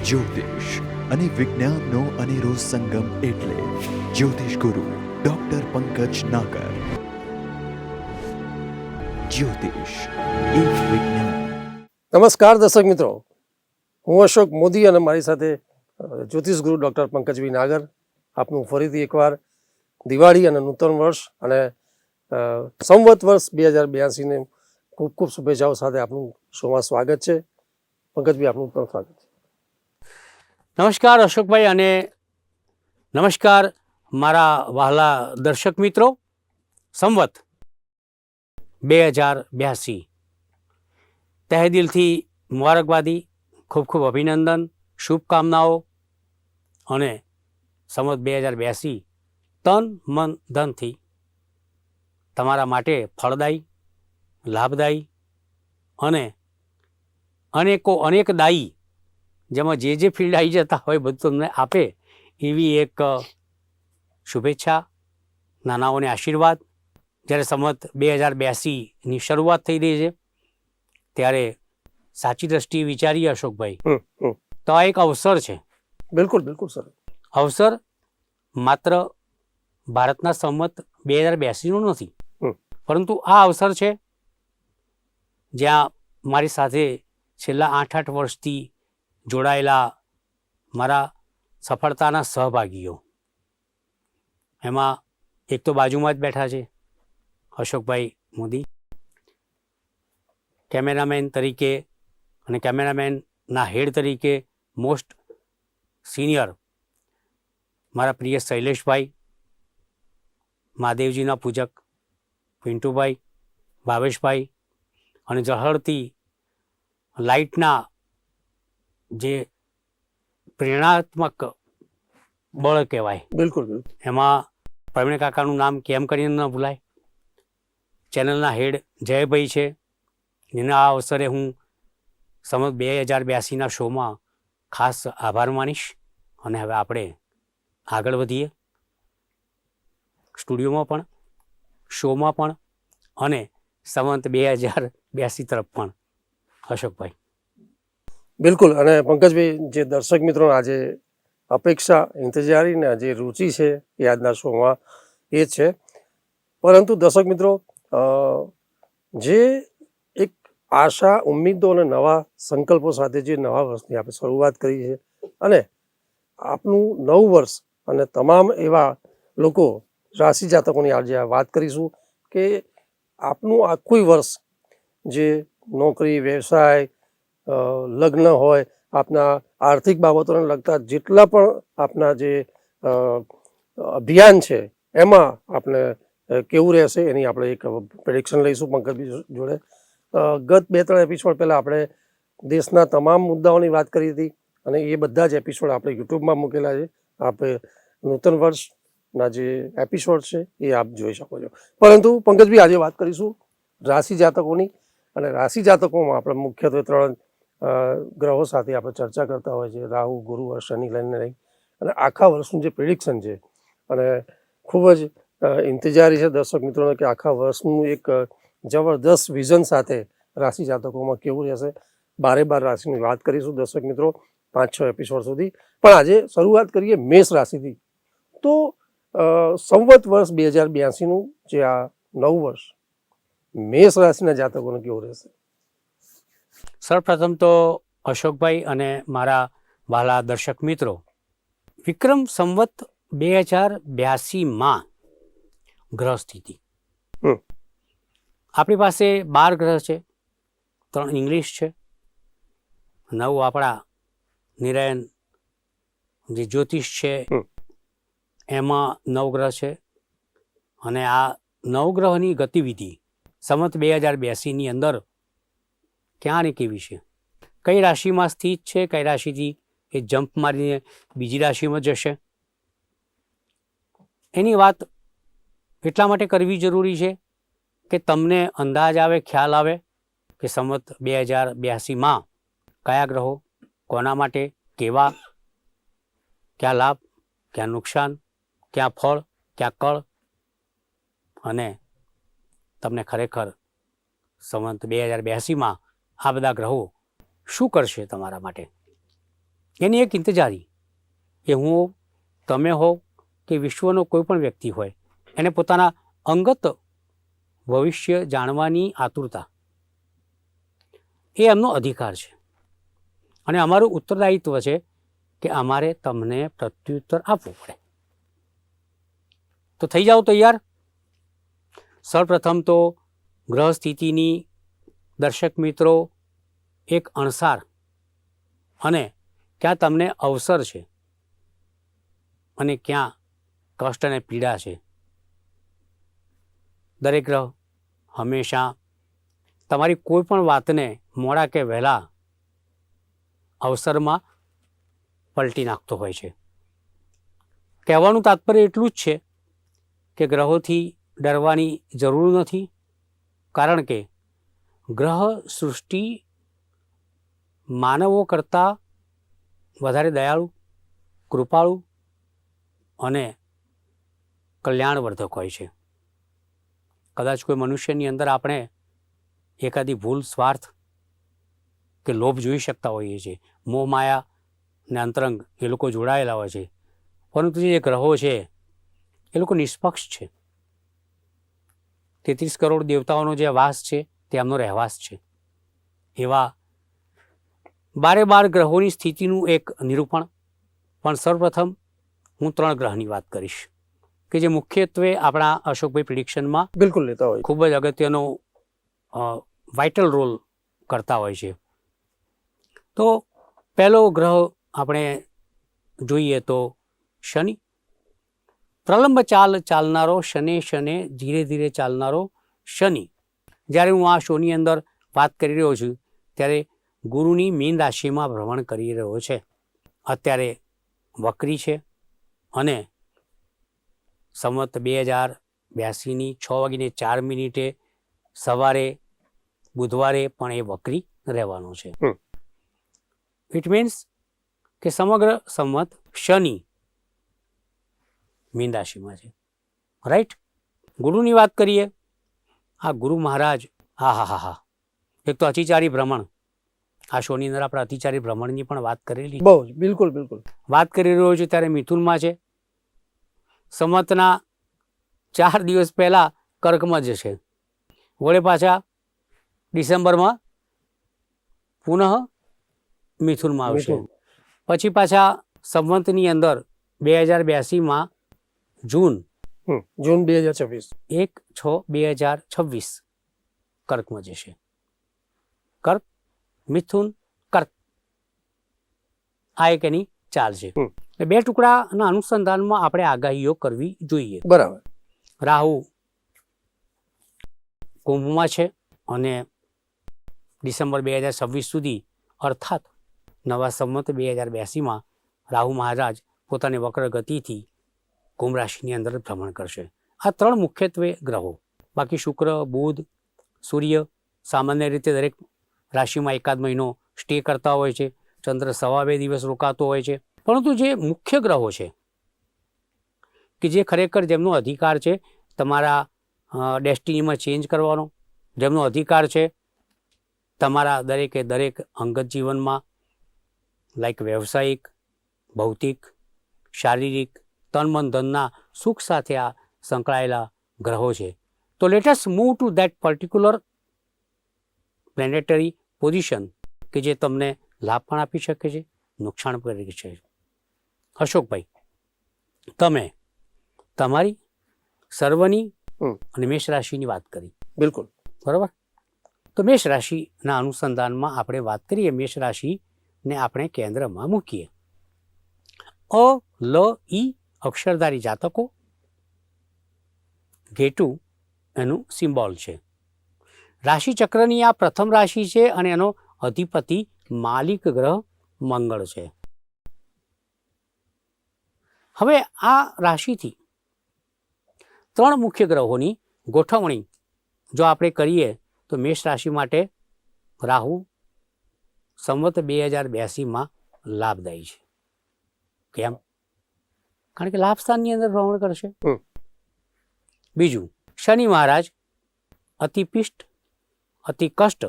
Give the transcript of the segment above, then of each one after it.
જ્યોતિષ અને વિજ્ઞાનનો અનેરો સંગમ એટલે જ્યોતિષ ગુરુ ડોક્ટર પંકજ નાગર. જ્યોતિષ એક વિજ્ઞાન. નમસ્કાર દર્શક મિત્રો, હું અશોક મોદી અને મારી સાથે જ્યોતિષ ગુરુ ડૉક્ટર પંકજભાઈ નાગર આપનું ફરીથી એકવાર દિવાળી અને નૂતન વર્ષ અને સંવત વર્ષ 2082ને ખૂબ ખૂબ શુભેચ્છાઓ સાથે આપનું શોમાં સ્વાગત છે. પંકજભાઈ, આપનું પણ સ્વાગત છે. નમસ્કાર અશોકભાઈ અને નમસ્કાર મારા વહાલા દર્શક મિત્રો. સંવત 2082 તહે દિલથી મુબારકબાદી, ખૂબ ખૂબ અભિનંદન, શુભકામનાઓ અને સંવત 2082 તન મન ધનથી તમારા માટે ફળદાયી, લાભદાયી અને અનેકદાયી, જેમાં જે ફિલ્ડ આવી જતા હોય બધું તમને આપે એવી એક શુભેચ્છા, નાનાઓને આશીર્વાદ. જ્યારે સંવત 2082ની શરૂઆત થઈ રહી છે ત્યારે સાચી દ્રષ્ટિએ વિચારીએ અશોકભાઈ તો આ એક અવસર છે. બિલકુલ બિલકુલ સર. અવસર માત્ર ભારતના સંવત 2082નો નથી, પરંતુ આ અવસર છે જ્યાં મારી સાથે છેલ્લા 8 વર્ષથી જોડાયેલા મારા સફળતાના સહભાગીઓ, એમાં એક તો બાજુમાં જ બેઠા છે અશોકભાઈ મોદી, કેમેરામેન તરીકે અને કેમેરામેનના હેડ તરીકે મોસ્ટ સિનિયર મારા પ્રિય શૈલેષભાઈ, મહાદેવજીના પૂજક પિન્ટુભાઈ, ભાવેશભાઈ, અને ઝળહળતી લાઇટના જે પ્રેરણાત્મક બળ કહેવાય, બિલકુલ એમાં પ્રવીણ કાકાનું નામ કેમ કરીને ન ભૂલાય. ચેનલના હેડ જયભાઈ છે, જેના આ અવસરે હું સંવત 2082ના શોમાં ખાસ આભાર માનીશ. અને હવે આપણે આગળ વધીએ સ્ટુડિયોમાં પણ, શોમાં પણ અને સંવત 2082 તરફ પણ. અશોકભાઈ બિલકુલ. અને પંકજભાઈ, જે દર્શક મિત્રોને આજે અપેક્ષા, ઇંતજારી ને જે રુચિ છે એ આજના શોમાં એ છે. પરંતુ દર્શક મિત્રો, જે એક આશા, ઉમ્મીદો અને નવા સંકલ્પો સાથે જે નવા વર્ષની આપણે શરૂઆત કરી છે, અને આપનું નવું વર્ષ અને તમામ એવા લોકો, રાશિ જાતકોની આજે આ વાત કરીશું કે આપનું આખું વર્ષ, જે નોકરી, વ્યવસાય, લગ્ન હોય, આપના આર્થિક બાબતોને લગતા જેટલા પણ આપના જે અભિયાન છે એમાં આપણે કેવું રહેશે એની આપણે એક પ્રેડિક્શન લઈશું પંકજભાઈ જોડે. ગત 2-3 એપિસોડ પહેલાં આપણે દેશના તમામ મુદ્દાઓની વાત કરી હતી અને એ બધા જ એપિસોડ આપણે યુટ્યુબમાં મૂકેલા છે. આપણે નૂતન વર્ષના જે એપિસોડ છે એ આપ જોઈ શકો છો. પરંતુ પંકજભાઈ, આજે વાત કરીશું રાશિ જાતકોની. અને રાશિ જાતકોમાં આપણે મુખ્યત્વે 3 ગ્રહો સાથે આપણે ચર્ચા કરતા હોય છે: રાહુ, ગુરુ અને શનિ લઈને રહી. અને આખા વર્ષનું જે પ્રિડિક્શન છે, અને ખૂબ જ ઇંતજારી છે દર્શક મિત્રોને કે આખા વર્ષનું એક જબરદસ્ત વિઝન સાથે રાશિ જાતકોમાં કેવું રહેશે. 12 રાશિની વાત કરીશું દર્શક મિત્રો, 5-6 એપિસોડ સુધી. પણ આજે શરૂઆત કરીએ મેષ રાશિથી. તો સંવત વર્ષ 2082નું જે આ નવું વર્ષ મેષ રાશિના જાતકોને કેવું રહેશે? સૌપ્રથમ તો અશોકભાઈ અને મારા વહાલા દર્શક મિત્રો, વિક્રમ સંવત 2082માં ગ્રહ સ્થિતિ. આપણી પાસે 12 ગ્રહ છે, 3 ઇંગ્લિશ છે, 9 આપણા નિરાયન જે જ્યોતિષ છે એમાં 9 ગ્રહ છે. અને આ 9 ગ્રહની ગતિવિધિ સંવત 2082ની અંદર ક્યાં ને કેવી છે, કઈ રાશિમાં સ્થિત છે, કઈ રાશિથી એ જમ્પ મારીને બીજી રાશિમાં જશે, એની વાત એટલા માટે કરવી જરૂરી છે કે તમને અંદાજ આવે, ખ્યાલ આવે કે સંવત 2082માં કયા ગ્રહો કોના માટે કેવા, ક્યાં લાભ, ક્યાં નુકસાન, ક્યાં ફળ, ક્યાં કળ, અને તમને ખરેખર સંવત 2082માં આ બધા ગ્રહો શું કરશે તમારા માટે. એની એક ઇંતજારી, એ હું હોઉં, તમે હોવ કે વિશ્વનો કોઈ પણ વ્યક્તિ હોય, એને પોતાના અંગત ભવિષ્ય જાણવાની આતુરતા, એ એમનો અધિકાર છે. અને અમારું ઉત્તરદાયિત્વ છે કે અમારે તમને પ્રત્યુત્તર આપવું પડે. તો થઈ જાઓ તૈયાર. સૌપ્રથમ તો ગ્રહ સ્થિતિની દર્શક મિત્રો એક અણસાર અને ક્યાં તમને અવસર છે અને ક્યાં કષ્ટ અને પીડા છે. દરેક ગ્રહ હંમેશા તમારી કોઈ પણ વાતને મોડા કે વહેલા અવસરમાં પલટી નાખતો હોય છે. કહેવાનું તાત્પર્ય એટલું જ છે કે ગ્રહોથી ડરવાની જરૂર નથી, કારણ કે ગ્રહ સૃષ્ટિ માનવો કરતાં વધારે દયાળુ, કૃપાળુ અને કલ્યાણવર્ધક હોય છે. કદાચ કોઈ મનુષ્યની અંદર આપણે એકાદી ભૂલ, સ્વાર્થ કે લોભ જોઈ શકતા હોઈએ છીએ. મોહ માયા ને અંતરંગ એ લોકો જોડાયેલા હોય છે, પરંતુ જે ગ્રહો છે એ લોકો નિષ્પક્ષ છે. 33 કરોડ દેવતાઓનો જે વાસ છે તે એમનો રહેવાસ છે. એવા 12 ગ્રહોની સ્થિતિનું એક નિરૂપણ. પણ સર્વપ્રથમ હું 3 ગ્રહની વાત કરીશ કે જે મુખ્યત્વે આપણા અશોકભાઈ પ્રિડિક્શનમાં બિલકુલ લેતા હોય. ખૂબ જ અગત્યનો વાઇટલ રોલ કરતા હોય છે. તો પહેલો ગ્રહ આપણે જોઈએ તો શનિ. પ્રલંબ ચાલનારો શને ધીરે ધીરે ચાલનારો શનિ. જ્યારે હું આ શોની અંદર વાત કરી રહ્યો છું ત્યારે ગુરુની મીન રાશિમાં ભ્રમણ કરી રહ્યો છે. અત્યારે વક્રી છે અને સંવત 2082ની 6:04 સવારે બુધવારે પણ એ વક્રી રહેવાનો છે. ઇટ મીન્સ કે સમગ્ર સંવત શનિ મીન રાશિમાં છે. રાઈટ. ગુરુની વાત કરીએ. આ ગુરુ મહારાજ, હા, એક તો અતિચારી ભ્રમણ. આ શોની અંદર આપણે અતિચારી ભ્રમણની પણ વાત કરેલી. બહુ જ, બિલકુલ. વાત કરી રહ્યો છું ત્યારે મિથુનમાં છે. સંવતના 4 દિવસ પહેલા કર્કમાં જશે, વળે પાછા ડિસેમ્બરમાં પુનઃ મિથુનમાં આવશે. પછી પાછા સંવતની અંદર 2082માં જૂન 2026 1/6/2026 કર્કમાં જશે. કર્ક, મિથુન, કર્ક, આ એક એની ચાલ છે. 2 ટુકડાના અનુસંધાનમાં આપણે આગાહીઓ કરવી જોઈએ. બરાબર. રાહુ કુંભમાં છે અને ડિસેમ્બર 2026 સુધી, અર્થાત નવા સંવત 2082માં રાહુ મહારાજ પોતાની વક્ર ગતિથી કુંભ રાશિની અંદર ભ્રમણ કરશે. આ 3 મુખ્યત્વે ગ્રહો. બાકી શુક્ર, બુધ, સૂર્ય સામાન્ય રીતે દરેક રાશિમાં એકાદ મહિનો સ્ટે કરતા હોય છે. ચંદ્ર 2.25 દિવસ રોકાતો હોય છે. પરંતુ જે મુખ્ય ગ્રહો છે કે જે ખરેખર જેમનો અધિકાર છે તમારા ડેસ્ટિનીમાં ચેન્જ કરવાનો, જેમનો અધિકાર છે તમારા દરેક અંગત જીવનમાં, લાઈક વ્યવસાયિક, ભૌતિક, શારીરિક, તન મન ધનના સુખ સાથે આ સંકળાયેલા ગ્રહો છે. તો let us move to that particular planetary position કે જે તમને લાભ પણ આપી શકે છે, નુકસાન પણ કરી શકે છે. અશોકભાઈ, તમે તમારી સર્વની અને મેષ રાશિની વાત કરી. બિલકુલ. બરાબર. તો મેષ રાશિના અનુસંધાનમાં આપણે વાત કરીએ. મેષ રાશિને આપણે કેન્દ્રમાં મૂકીએ. અ, લ, ઈ અક્ષરધારી જાતકો, ઘેટુ એનું સિમ્બોલ છે. રાશિ ચક્રની આ પ્રથમ રાશિ છે અને એનો અધિપતિ માલિક ગ્રહ મંગળ છે. હવે આ રાશિથી 3 મુખ્ય ગ્રહોની ગોઠવણી જો આપણે કરીએ તો મેષ રાશિ માટે રાહુ સંવત 2082માં લાભદાયી છે. કેમ? કારણ કે લાભ સ્થાનની અંદર ભ્રમણ કરશે. બીજું, શનિ મહારાજ અતિ કષ્ટ,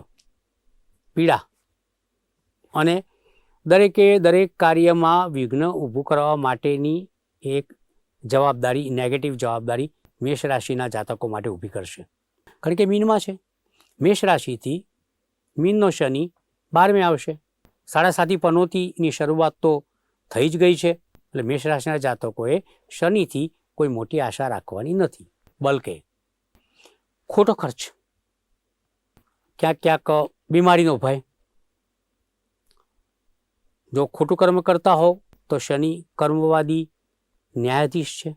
પીડા અને દરેકે દરેક કાર્યમાં વિઘ્ન ઊભું કરવા માટેની એક જવાબદારી, નેગેટિવ જવાબદારી મેષ રાશિના જાતકો માટે ઊભી કરશે. કારણ કે મીનમાં છે, મેષ રાશિથી મીનનો શનિ 12મે આવશે. 7.5 પનોતીની શરૂઆત તો થઈ જ ગઈ છે. એટલે મેષ રાશિના જાતકોએ શનિથી કોઈ મોટી આશા રાખવાની નથી. બલકે ખોટો ખર્ચ, ક્યાંક ક્યાંક બીમારીનો ભય. જો ખોટું કર્મ કરતા હોવ તો શનિ કર્મવાદી ન્યાયાધીશ છે.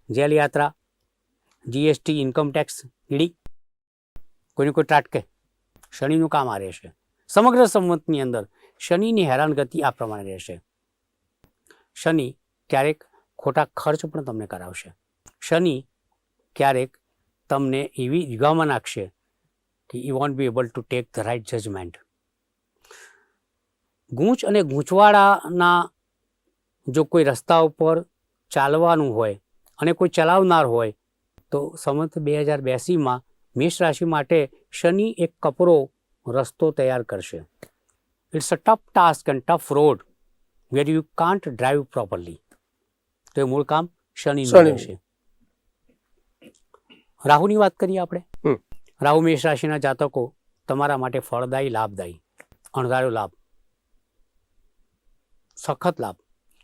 જેલ યાત્રા, જીએસટી, ઇન્કમટેક્સ, ઈડી, કોઈને કોઈ ત્રાટકે. શનિનું કામ આ રહેશે. સમગ્ર સંવતની અંદર શનિની હેરાનગતિ આ પ્રમાણે રહેશે. શનિ ક્યારેક ખોટા ખર્ચ પણ તમને કરાવશે. શનિ ક્યારેક તમને એવી યુગામાં નાખશે કે you won't be able to take the right judgment. ગૂંચ અને ગૂંચવાડાના જો કોઈ રસ્તા ઉપર ચાલવાનું હોય અને કોઈ ચલાવનાર હોય તો સંવત 2082માં મેષ રાશિ માટે શનિ એક કપરો રસ્તો તૈયાર કરશે. It's a tough task and tough road where you can't drive properly. તો એ મૂળ કામ શનિનું રહેશે. રાહુની વાત કરીએ આપણે. રાહુ મેષ રાશિના જાતકો તમારા માટે ફળદાયી, લાભદાયી, અણધાર્યો લાભ, સખત લાભ,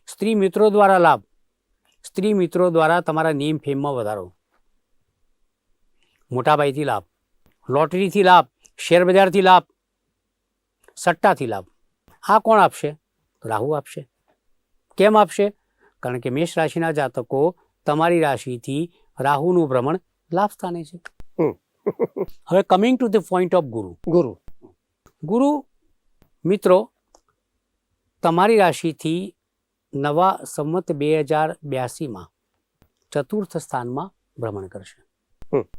સ્ત્રી મિત્રો દ્વારા લાભ, સ્ત્રી મિત્રો દ્વારા તમારા નેમ ફેમમાં વધારો, મોટાભાઈથી લાભ, લોટરીથી લાભ, શેરબજારથી લાભ, સટ્ટાથી લાભ. આ કોણ આપશે? રાહુ આપશે. કેમ આપશે? કારણ કે મેષ રાશિના જાતકો તમારી રાશિથી રાહુનું ભ્રમણ લાભ સ્થાને છે. હવે coming to the point of ગુરુ મિત્રો તમારી રાશિથી નવા સંવત 2082માં ચતુર્થ સ્થાનમાં ભ્રમણ કરશે.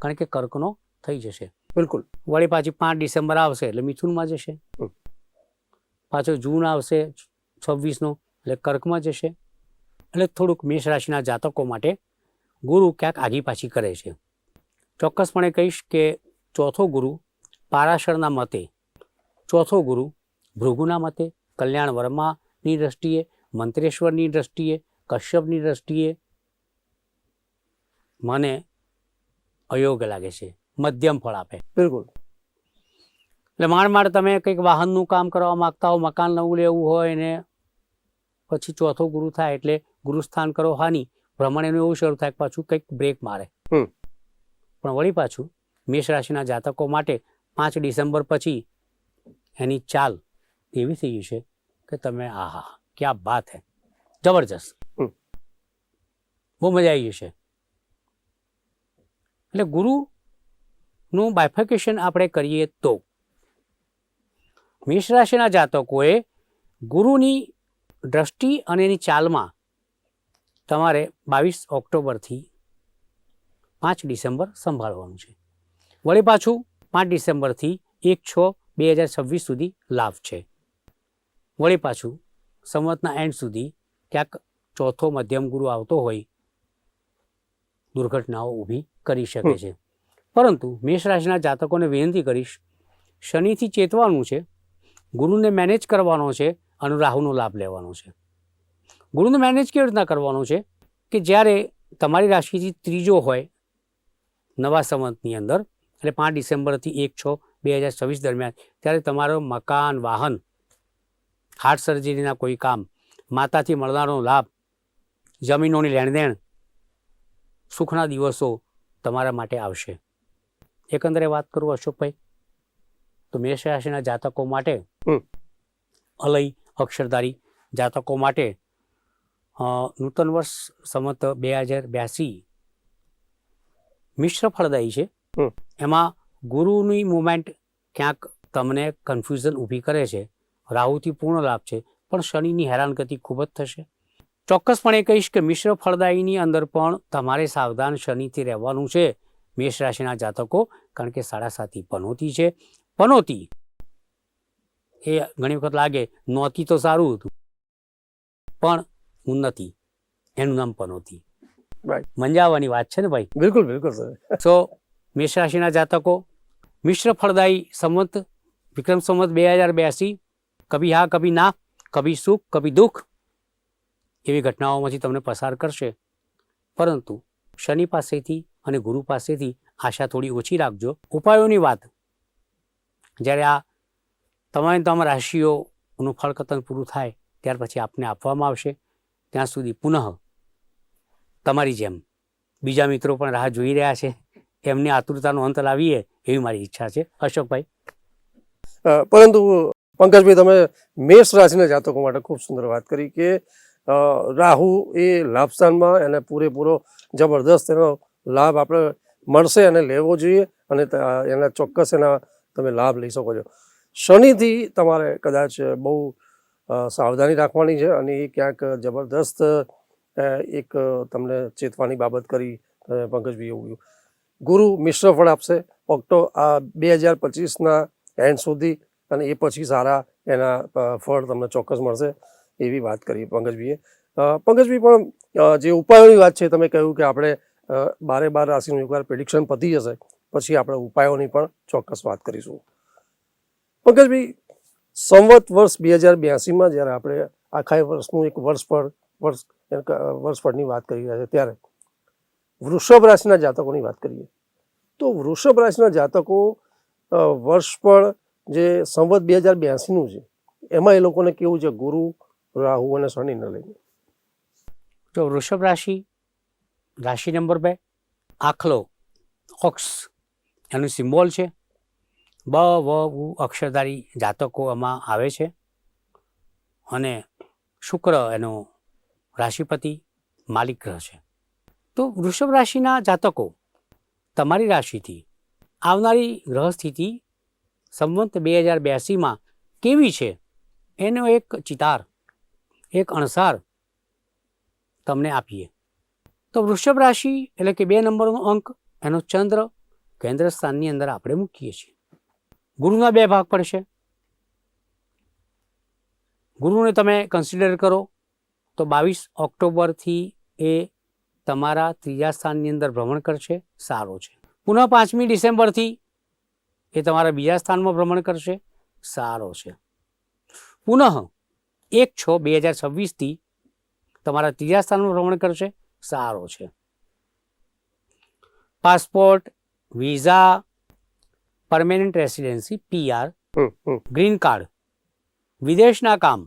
કારણ કે કર્કનો થઈ જશે. બિલકુલ. વળી પાછી 5 ડિસેમ્બર આવશે એટલે મિથુનમાં જશે. પાછો જૂન આવશે 26નો એટલે કર્કમાં જશે. એટલે થોડુંક મેષ રાશિના જાતકો માટે ગુરુ ક્યાંક આગી પાછી કરે છે. ચોક્કસપણે કહીશ કે ચોથો ગુરુ પારાશરના મતે, ચોથો ગુરુ ભૃગુના મતે, કલ્યાણ વર્માની દ્રષ્ટિએ, મંત્રેશ્વરની દ્રષ્ટિએ, કશ્યપની દ્રષ્ટિએ મને અયોગ્ય લાગે છે. મધ્યમ ફળ આપે. બિલકુલ. એટલે માંડ તમે કંઈક વાહનનું કામ કરવા માગતા હો, મકાન નવું લેવું હોય ને પછી ચોથો ગુરુ થાય એટલે ગુરુસ્થાન કરો હાનિ, ભ્રમણ એનું એવું શરૂ થાય પાછું કંઈક બ્રેક મારે. પણ વળી પાછું મેષ રાશિના જાતકો માટે 5 ડિસેમ્બર પછી એની ચાલ એવી થઈ છે કે તમે આહા ક્યાં બાત હે, જબરજસ્ત, બહુ મજા આવી જશે. એટલે ગુરુનું બાયફર્કેશન આપણે કરીએ તો મેષ રાશિના જાતકોએ ગુરુની દ્રષ્ટિ અને એની ચાલમાં તમારે 22 ઓક્ટોબરથી 5 ડિસેમ્બર સંભાળવાનું છે. વળી પાછું 5 ડિસેમ્બરથી 1/6/2026 સુધી લાભ છે. વળી પાછું સંવતના એન્ડ સુધી ક્યાંક ચોથો મધ્યમ ગુરુ આવતો હોય દુર્ઘટનાઓ ઊભી કરી શકે છે. પરંતુ મેષ રાશિના જાતકોને વિનંતી કરીશ, શનિથી ચેતવાનું છે, ગુરુને મેનેજ કરવાનો છે અને રાહુનો લાભ લેવાનો છે. ગુરુને મેનેજ કેવી રીતના કરવાનો છે કે જ્યારે તમારી રાશિથી ત્રીજો હોય નવા સંવતની અંદર એટલે 5 ડિસેમ્બરથી 1/6/2026 દરમિયાન ત્યારે તમારો મકાન, વાહન, હાર્ટ સર્જરીના કોઈ કામ, માતાથી મળનારો લાભ, જમીનોની લેણદેણ, સુખના દિવસો તમારા માટે આવશે. એકંદરે વાત કરું અશોકભાઈ તો મેષ રાશિના જાતકો માટે અલય અક્ષરધારી જાતકો માટે નૂતન વર્ષ સંવત 2082 મિશ્ર ફળદાયી છે. એમાં ગુરુની મુવમેન્ટ ક્યાંક તમને કન્ફ્યુઝન ઊભી કરે છે. રાહુથી પૂર્ણ લાભ છે પણ શનિની હેરાનગતિ ખૂબ જ થશે. ચોક્કસપણે કહીશ કે મિશ્ર ફળદાયીની અંદર પણ તમારે સાવધાન શનિથી રહેવાનું છે મેષ રાશિના જાતકો. કારણ કે 7.5 પનોતી છે. પનોતી એ ઘણી વખત લાગે નોતી તો સારું હતું પણ ઉન્નતિ એનું નામ પનોતી. મંજાવવાની વાત છે ને ભાઈ. બિલકુલ બિલકુલ સર. તો મેષ રાશિના જાતકો મિશ્ર ફળદાયી સંવત વિક્રમ સંવત 2082 કભી હા કભી ના, કભી સુખ કભી દુઃખ એવી ઘટનાઓમાંથી તમને પસાર કરશે, પરંતુ શનિ પાસેથી અને ગુરુ પાસેથી આશા થોડી ઓછી રાખજો. ઉપાયોની વાત જ્યારે આ તમામ રાશિઓનું ફળકતન પૂરું થાય ત્યાર પછી આપને આપવામાં આવશે. ત્યાં સુધી પુનઃ તમારી જેમ બીજા મિત્રો પણ રાહ જોઈ રહ્યા છે, એમની આતુરતાનો અંત લાવીએ એવી મારી ઈચ્છા છે. અશોકભાઈ. પરંતુ પંકજભાઈ, તમે મેષ રાશિના જાતકો માટે ખૂબ સુંદર વાત કરી કે રાહુ એ લાભસ્થાનમાં એને પૂરેપૂરો જબરદસ્ત એનો લાભ આપણે મળશે અને લેવો જોઈએ, અને એના ચોક્કસ એના તમે લાભ લઈ શકો છો. શનિથી તમારે કદાચ બહુ સાવધાની રાખવાની છે, અને એ ક્યાંક જબરદસ્ત એક તમને ચેતવાની બાબત કરી પંકજભાઈ. એવું ગુરુ મિશ્ર ફળ આપશે 2025ના એન્ડ સુધી, અને એ પછી સારા એના ફળ તમને ચોક્કસ મળશે એવી વાત કરી પંકજભાઈએ. પંકજભાઈ, પણ જે ઉપાયોની વાત છે, તમે કહ્યું કે આપણે 12 રાશિનું એકવાર પ્રિડિક્શન પતી જશે પછી આપણે ઉપાયોની પણ ચોક્કસ વાત કરીશું. પંકજભાઈ, સંવત વર્ષ 2082માં જ્યારે આપણે આખા વર્ષનું એક વર્ષફળની વાત કરી રહ્યા છે, ત્યારે વૃષભ રાશિના જાતકોની વાત કરીએ તો વૃષભ રાશિના જાતકો વર્ષફળ જે સંવત 2082નું છે એમાં એ લોકોને કેવું છે ગુરુ, રાહુ અને શનિને લઈને? તો વૃષભ રાશિ, રાશિ નંબર 2, આખલો ઓક્સ એનું સિમ્બોલ છે. બ વ ઉ અક્ષરધારી જાતકો એમાં આવે છે, અને શુક્ર એનો રાશિપતિ માલિક ગ્રહ છે. તો વૃષભ રાશિના જાતકો, તમારી રાશિથી આવનારી ગ્રહ સ્થિતિ સંવત 2082માં કેવી છે એનો એક ચિતાર, એક અણસાર તમને આપીએ. તો વૃષભ રાશિ એટલે કે 2 નંબરનો અંક, એનો ચંદ્ર કેન્દ્ર સ્થાનની અંદર આપણે મૂકીએ છીએ. ગુરુના 2 ભાગ પડશે. ગુરુને તમે કન્સિડર કરો તો 22 ઓક્ટોબરથી એ તમારા 3જા સ્થાનની અંદર ભ્રમણ કરશે, સારો છે. પુનઃ 5મી ડિસેમ્બરથી એ તમારા 2જા સ્થાનમાં ભ્રમણ કરશે, સારો છે. પુનઃ 1/6/2026થી તમારા 3જા સ્થાનમાં ભ્રમણ કરશે, સારો છે. Passport, visa, permanent residency PR, green card, વિદેશના કામ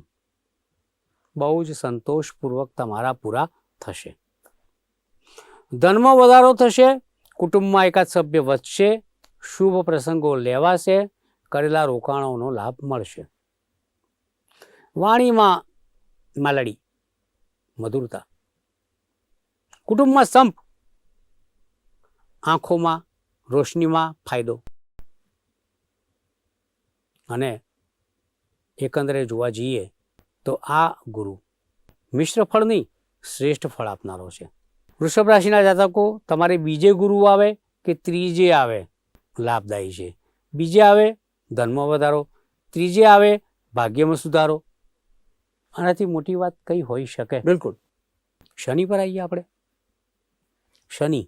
બહુ જ સંતોષપૂર્વક તમારા પૂરા થશે. ધનમાં વધારો થશે, કુટુંબમાં એકાદ સભ્ય વધશે, શુભ પ્રસંગો લેવાશે, કરેલા રોકાણોનો લાભ મળશે. વાણીમાં માલડી, મધુરતા, કુટુંબમાં સંપ, આંખોમાં રોશનીમાં ફાયદો, અને એકંદરે જોવા જઈએ તો આ ગુરુ મિશ્ર ફળ નહીં, શ્રેષ્ઠ ફળ આપનારો છે. વૃષભ રાશિના જાતકો, તમારે બીજે ગુરુ આવે કે ત્રીજે આવે લાભદાયી છે. બીજે આવે ધનમાં વધારો, ત્રીજે આવે ભાગ્યમાં સુધારો. આનાથી મોટી વાત કઈ હોઈ શકે? બિલકુલ. શનિ પર આવીએ આપણે. શનિ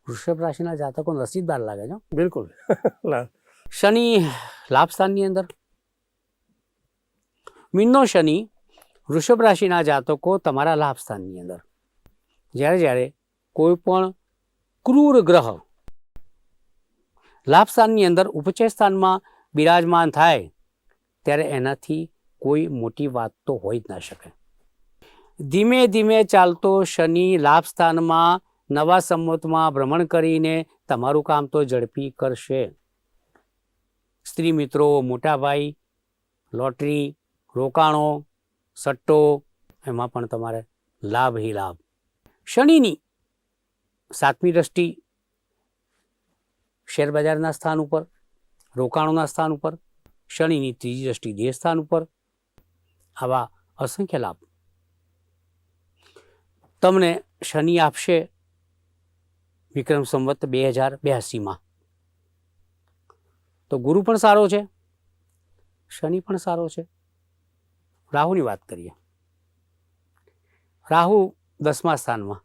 વૃષભ રાશિના જાતકો નસીબદાર લાગે છે. બિલકુલ. શનિ લાભ સ્થાનની અંદર. મીનનો શનિ વૃષભ રાશિના જાતકો તમારા લાભ સ્થાનની અંદર. જ્યારે કોઈ પણ ક્રૂર ગ્રહ લાભ સ્થાનની અંદર ઉપચય સ્થાનમાં બિરાજમાન થાય ત્યારે એનાથી કોઈ મોટી વાત તો હોઈ જ ના શકે. ધીમે ધીમે ચાલતો શનિ લાભ સ્થાનમાં નવા સંવતમાં ભ્રમણ કરીને તમારું કામ તો ઝડપી કરશે. સ્ત્રી મિત્રો, મોટા ભાઈ, લોટરી, રોકાણો, સટ્ટો, એમાં પણ તમારે લાભ હી લાભ. શનિની 7મી દ્રષ્ટિ શેરબજારના સ્થાન ઉપર, રોકાણોના સ્થાન ઉપર, શનિની 3જી દ્રષ્ટિ દેહ સ્થાન ઉપર. આવા અસંખ્ય લાભ તમને શનિ આપશે વિક્રમ સંવત 2082માં. તો ગુરુ પણ સારો છે, શનિ પણ સારો છે. રાહુની વાત કરીએ. રાહુ 10મા સ્થાનમાં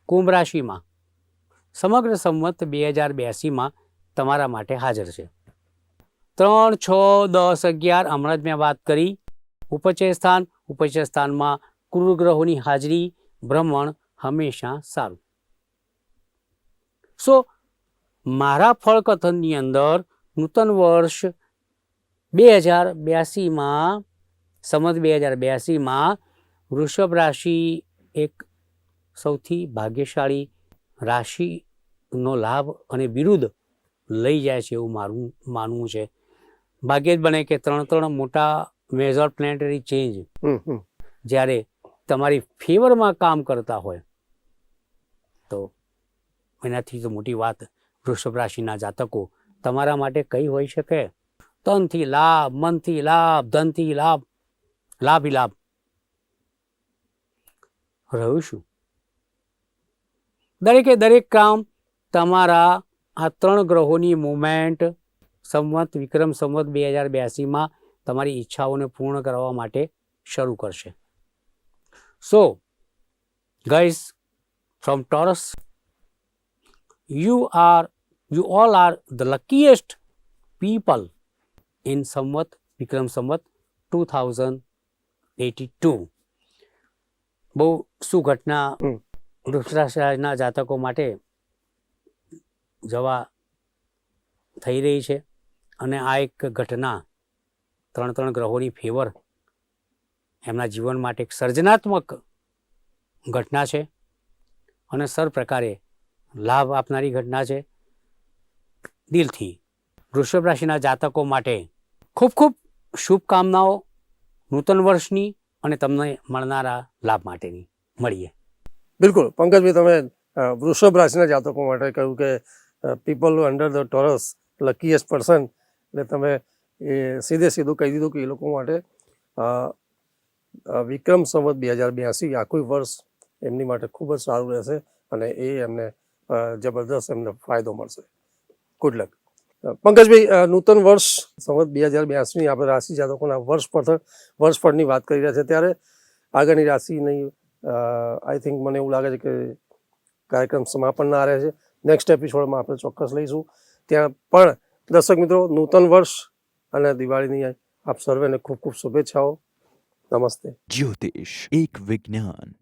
કુંભ રાશિમાં સમગ્ર સંવત 2082માં તમારા માટે હાજર છે. 3, 6, 10, 11 હમણાં જ મેં વાત કરી. ઉપચય સ્થાનમાં ક્રૂર ગ્રહોની હાજરી, ભ્રમણ હંમેશા સારું. સો મારા ફળકથનની અંદર નૂતન વર્ષ 2082માં સંવત 2082માં વૃષભ રાશિ એક સૌથી ભાગ્યશાળી રાશિનો લાભ અને વિરુદ્ધ લઈ જાય છે એવું મારું માનવું છે. ભાગ્યે જ બને કે 3 મોટા મેજર પ્લેનેટરી ચેન્જ જ્યારે તમારી ફેવરમાં કામ કરતા હોય તો એનાથી તો મોટી વાત વૃષભ રાશિના જાતકો તમારા માટે કઈ હોઈ શકે? તનથી લાભ, મનથી લાભ, ધનથી લાભ, લાભી લાભ. રહ્યું શું? દરેકે દરેક કામ તમારા આ 3 ગ્રહોની મુવમેન્ટ સંવત વિક્રમ સંવત 2082માં તમારી ઈચ્છાઓને પૂર્ણ કરવા માટે શરૂ કરશે. So guys, from Taurus, you all are the luckiest people in સંવત વિક્રમ સંવત 2082. બહુ શું ઘટના વૃષભ રાશિના જાતકો માટે જવા થઈ રહી છે અને આ એક ઘટના 3 ગ્રહોની ફેવર એમના જીવન માટે એક સર્જનાત્મક ઘટના છે અને સર પ્રકારે લાભ આપનારી ઘટના છે. દિલથી વૃષભ રાશિના જાતકો માટે ખૂબ ખૂબ શુભકામનાઓ નૂતન વર્ષની અને તમને મળનારા લાભ માટેની. મળીએ. બિલકુલ પંકજભાઈ, તમે વૃષભ રાશિના જાતકો માટે કહ્યું કે people under the ટોરસ luckiest person, એટલે તમે એ સીધું કહી દીધું કે એ લોકો માટે વિક્રમ સંવત 2082 આખું વર્ષ એમની માટે ખૂબ જ સારું રહેશે અને એ એમને જબરદસ્ત એમને ફાયદો મળશે. Good luck. પંકજભાઈ, નૂતન વર્ષ સંવત 2082ની આપણે રાશિ જાતકોના વર્ષફળની વાત કરી રહ્યા છે, ત્યારે આગળની રાશિની આઈ થિંક મને એવું લાગે છે કે કાર્યક્રમ સમાપનના રહે છે. નેક્સ્ટ એપિસોડમાં આપણે ચોક્કસ લઈશું. ત્યાં પણ દર્શક મિત્રો, નૂતન વર્ષ અને દિવાળીની આપ સર્વેને ખૂબ ખૂબ શુભેચ્છાઓ. નમસ્તે. જ્યોતિષ એક વિજ્ઞાન.